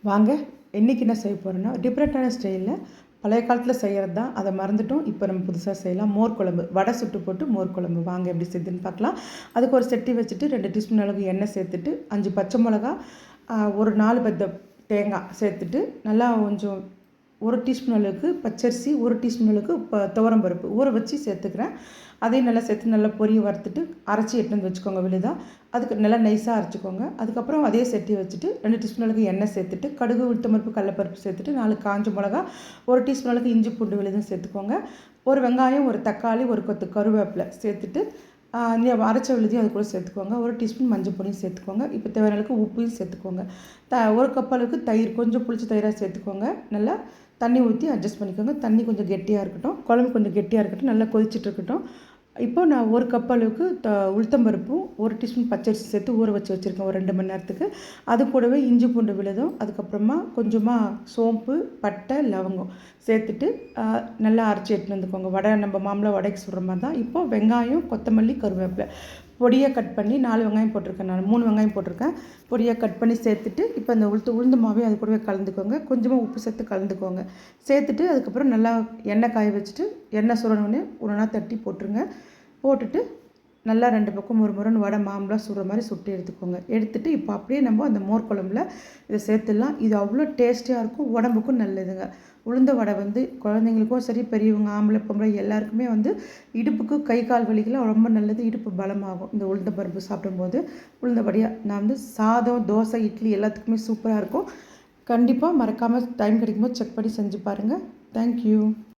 வாங்க இன்றைக்கி என்ன செய்ய போகிறோன்னா டிஃப்ரெண்ட்டான ஸ்டைலில் பழைய காலத்தில் செய்கிறது தான். அதை மறந்துட்டோம். இப்போ நம்ம புதுசாக செய்யலாம். மோர் குழம்பு, வடை சுட்டு போட்டு மோர் குழம்பு வாங்க எப்படி செய்யுதுன்னு பார்க்கலாம். அதுக்கு ஒரு சட்டி வச்சுட்டு 2 டீஸ்பூன் அளவுக்கு எண்ணெய் சேர்த்துட்டு 5 பச்சை மிளகா, ஒரு 4 பத்த தேங்காய் சேர்த்துட்டு நல்லா கொஞ்சம் 1 டீஸ்பூன் அளவுக்கு பச்சரிசி, 1 டீஸ்பூன் அளவுக்கு துவரம் பருப்பு ஊற வச்சு சேர்த்துக்கிறேன். அதையும் நல்லா சேர்த்து நல்லா பொரிய வறுத்துட்டு அரைச்சி எடுத்து வந்து வச்சுக்கோங்க விழுதா. அதுக்கு நல்லா நைஸாக அரைச்சிக்கோங்க. அதுக்கப்புறம் அதே சட்டி வச்சுட்டு 2 டீஸ்பூன் அளவுக்கு எண்ணெய் சேர்த்துட்டு கடுகு, உளுத்தம்பருப்பு, கடலைப்பருப்பு சேர்த்துட்டு 4 காஞ்ச மிளகா, 1 டீஸ்பூன் அளவுக்கு இஞ்சி பூண்டு விழுதும் சேர்த்துக்கோங்க. ஒரு வெங்காயம், ஒரு தக்காளி, ஒரு கொத்து கருவேப்பிலை சேர்த்துட்டு அரைச்ச விழுதையும் அது கூட சேர்த்துக்கோங்க. 1 டீஸ்பூன் மஞ்சள் பொடியும் சேர்த்துக்கோங்க. இப்போ தேவையான அளவுக்கு உப்பையும் சேர்த்துக்கோங்க. 1 கப் அளவுக்கு தயிர், கொஞ்சம் புளிச்ச தயிராக சேர்த்துக்கோங்க. நல்லா தண்ணி ஊற்றி அட்ஜஸ்ட் பண்ணிக்கோங்க. தண்ணி கொஞ்சம் கெட்டியாக இருக்கட்டும், குழம்பு கொஞ்சம் கெட்டியாக இருக்கட்டும், நல்லா கொதிச்சுட்டு இருக்கட்டும். இப்போ நான் 1 கப் அளவுக்கு உளுத்தம்பருப்பும் 1 டீஸ்பூன் பச்சரிசி சேர்த்து ஊற வச்சு வச்சுருக்கேன் ஒரு 2 மணி நேரத்துக்கு. அது கூடவே இஞ்சி பூண்டு விழுதும், அதுக்கப்புறமா கொஞ்சமாக சோம்பு, பட்டை, லவங்கம் சேர்த்துட்டு நல்லா அரைச்சி எடுத்துன்னு வந்துக்கோங்க. வடை நம்ம மாம்பழம் வடைக்கு சுடுற மாதிரி தான். இப்போது வெங்காயம், கொத்தமல்லி, கருவேப்பிலை பொடியாக கட் பண்ணி 4 வெங்காயம் போட்டிருக்கேன். நான் 3 வெங்காயம் போட்டிருக்கேன். பொடியாக கட் பண்ணி சேர்த்துட்டு இப்போ அந்த உளுந்து மாவையும் அது கூடவே கலந்துக்கோங்க. கொஞ்சமாக உப்பு சேர்த்து கலந்துக்கோங்க. சேர்த்துட்டு அதுக்கப்புறம் நல்லா எண்ணெய் காய வச்சுட்டு எண்ணெய் சுடணுன்னே ஒன்றா தட்டி போட்டுருங்க. போட்டுட்டு நல்லா 2 பக்கம் ஒரு முறைன்னு வடை மாம்பழம் சுடுற மாதிரி சுட்டு எடுத்துக்கோங்க. எடுத்துகிட்டு இப்போ அப்படியே நம்ம அந்த மோர் குழம்புல இதை சேர்த்துடலாம். இது அவ்வளோ டேஸ்டியாக இருக்கும், உடம்புக்கும் நல்லதுங்க. உளுந்த வடை குழந்தைங்களுக்கும் சரி, பெரியவங்க, ஆம்பளை பொம்பளை எல்லாருக்குமே இடுப்புக்கு கை கால் வலிக்கெல்லாம் ரொம்ப நல்லது. இடுப்பு பலமாகும் இந்த உளுந்த பருப்பு சாப்பிடும்போது. உளுந்த வடையாக நான் சாதம், தோசை, இட்லி எல்லாத்துக்குமே சூப்பராக இருக்கும். கண்டிப்பாக மறக்காமல் டைம் கிடைக்கும்போது செக் பண்ணி செஞ்சு பாருங்கள். தேங்க்யூ.